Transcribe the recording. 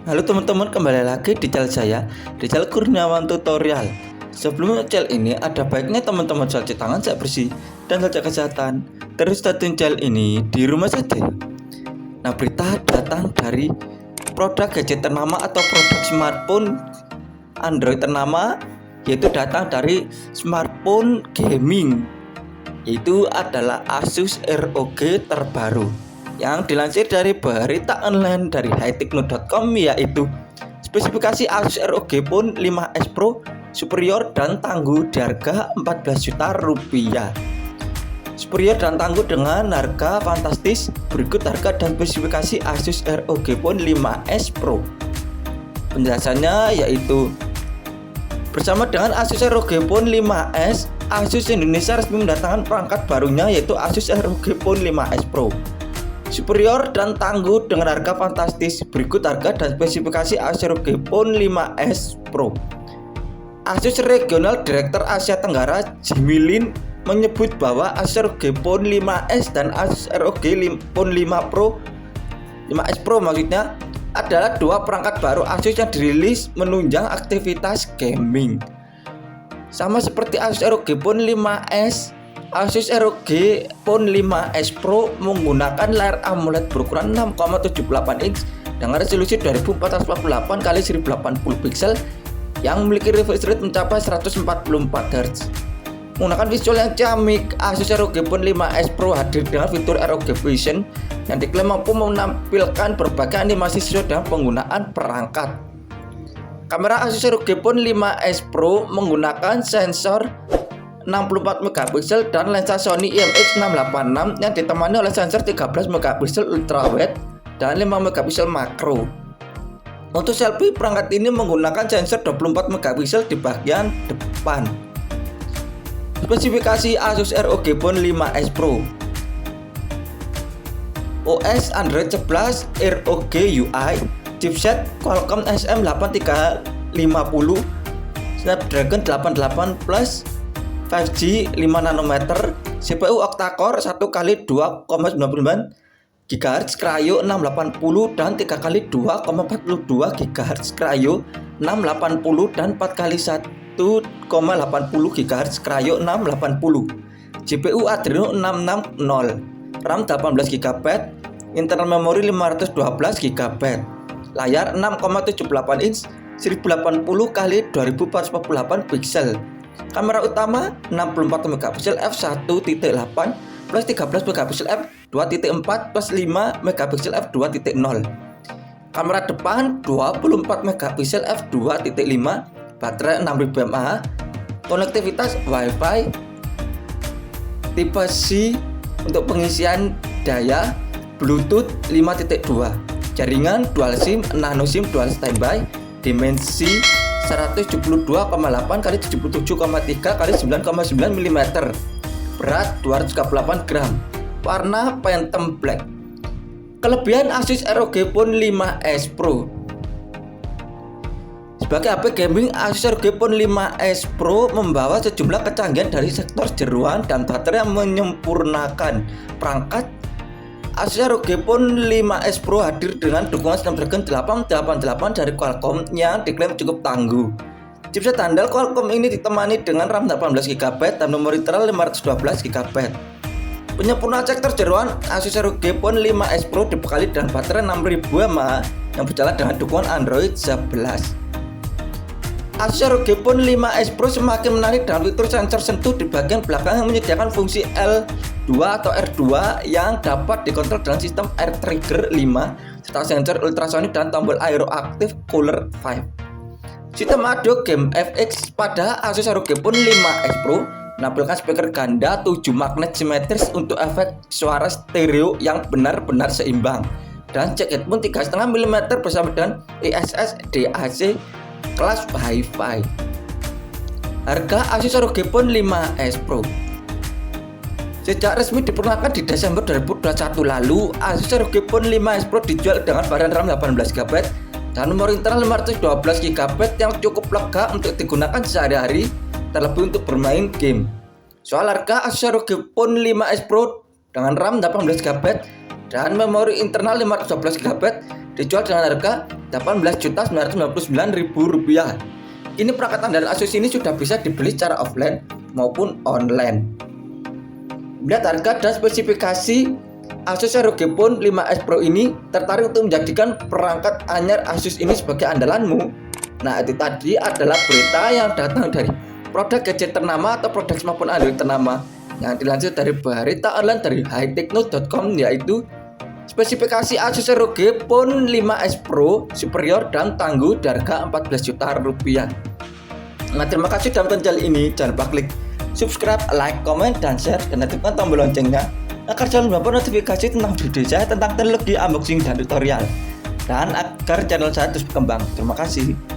Halo teman-teman, kembali lagi di channel saya, di channel Kurniawan Tutorial. Sebelum channel ini, ada baiknya teman-teman cuci tangan saya bersih dan jaga kesehatan. Terus tonton channel ini di rumah saja. Nah, berita datang dari produk gadget ternama atau produk smartphone Android ternama, yaitu datang dari smartphone gaming. Itu adalah Asus ROG terbaru yang dilansir dari berita online dari hightechno.com, yaitu spesifikasi Asus ROG Phone 5S Pro superior dan tangguh di harga 14 juta rupiah. Superior dan tangguh dengan harga fantastis. Berikut harga dan spesifikasi Asus ROG Phone 5S Pro. Penjelasannya yaitu bersama dengan Asus ROG Phone 5S, Asus Indonesia resmi mendatangkan perangkat barunya, yaitu Asus ROG Phone 5S Pro. Superior dan tangguh dengan harga fantastis. Berikut harga dan spesifikasi Asus ROG Phone 5S Pro. Asus Regional Director Asia Tenggara Jimmy Lin menyebut bahwa Asus ROG Phone 5S dan Asus ROG Phone 5 Pro 5S Pro maksudnya adalah dua perangkat baru Asus yang dirilis menunjang aktivitas gaming. Sama seperti Asus ROG Phone 5S, Asus ROG Phone 5S Pro menggunakan layar AMOLED berukuran 6,78 inch dengan resolusi 2448 x 1080 pixel yang memiliki refresh rate mencapai 144 Hz. Menggunakan visual yang ciamik, Asus ROG Phone 5S Pro hadir dengan fitur ROG Vision yang diklaim mampu menampilkan berbagai animasi sesuai dengan penggunaan perangkat. Kamera Asus ROG Phone 5S Pro menggunakan sensor 64 megapiksel dan lensa Sony IMX686 yang ditemani oleh sensor 13 megapiksel ultrawide dan 5 megapiksel makro. Untuk selfie, perangkat ini menggunakan sensor 24 megapiksel di bagian depan. Spesifikasi Asus ROG Phone 5S Pro. OS Android 11 ROG UI, chipset Qualcomm SM8350, Snapdragon 88 Plus, 5G 5 nanometer, CPU octa-core 1x2,99 GHz Kryo 680 dan 3x2,42 GHz Kryo 680 dan 4x1,80 GHz Kryo 680. GPU Adreno 660, RAM 18 GB, internal memori 512 GB. Layar 6,78 inch 1080 x 2448 pixel. Kamera utama 64 megapiksel f1.8 plus 13 megapiksel f2.4 plus 5 megapiksel f2.0. Kamera depan 24 megapiksel f2.5, baterai 6000 mAh, konektivitas Wi-Fi tipe C untuk pengisian daya, Bluetooth 5.2, jaringan dual SIM, nano SIM dual standby, dimensi 172,8 x 77,3 x 9,9 mm, berat 238 gram, warna Phantom Black. Kelebihan Asus ROG Phone 5S Pro. Sebagai HP gaming, Asus ROG Phone 5S Pro membawa sejumlah kecanggihan dari sektor jeroan dan baterai yang menyempurnakan perangkat. Asus ROG Phone 5S Pro hadir dengan dukungan Snapdragon 888 dari Qualcomm yang diklaim cukup tangguh. Chipset handal Qualcomm ini ditemani dengan RAM 18 GB dan memori internal 512 GB. Penyempurnaan sektor jeroan, Asus ROG Phone 5S Pro dibekali dengan baterai 6000 mAh yang berjalan dengan dukungan Android 11. Asus ROG Phone 5S Pro semakin menarik dengan fitur sensor sentuh di bagian belakang yang menyediakan fungsi L2 atau R2 yang dapat dikontrol dengan sistem Air Trigger 5 serta sensor ultrasonic dan tombol Aeroactive Cooler 5. Sistem audio Game FX pada Asus ROG Phone 5S Pro menampilkan speaker ganda 7 magnet simetris untuk efek suara stereo yang benar-benar seimbang, dan jack headphone 3,5 mm bersama dengan ISS DAC kelas Hi-Fi. Harga Asus ROG Phone 5S Pro. Sejak resmi diperkenalkan di Desember 2021 lalu, Asus ROG Phone 5S Pro dijual dengan varian RAM 18 GB dan memori internal 512 GB yang cukup lega untuk digunakan sehari-hari, terlebih untuk bermain game. Soal harga, Asus ROG Phone 5S Pro dengan RAM 18 GB dan memori internal 512 GB dijual dengan harga Rp18.999.000. Ini perangkat andalan Asus ini sudah bisa dibeli secara offline maupun online. Lihat harga dan spesifikasi Asus ROG Phone 5S Pro ini, tertarik untuk menjadikan perangkat anyar Asus ini sebagai andalanmu? Nah, itu tadi adalah berita yang datang dari produk gadget ternama atau produk smartphone Android ternama yang dilansir dari berita online dari hightechnews.com, yaitu spesifikasi Asus ROG Phone 5S Pro superior dan tangguh di harga Rp14 juta. Nah, terima kasih sudah menonton channel ini. Jangan lupa klik subscribe, like, comment, dan share, dan aktifkan tombol loncengnya agar selalu mendapat notifikasi tentang video saya tentang teknologi, unboxing, dan tutorial, dan agar channel saya terus berkembang. Terima kasih.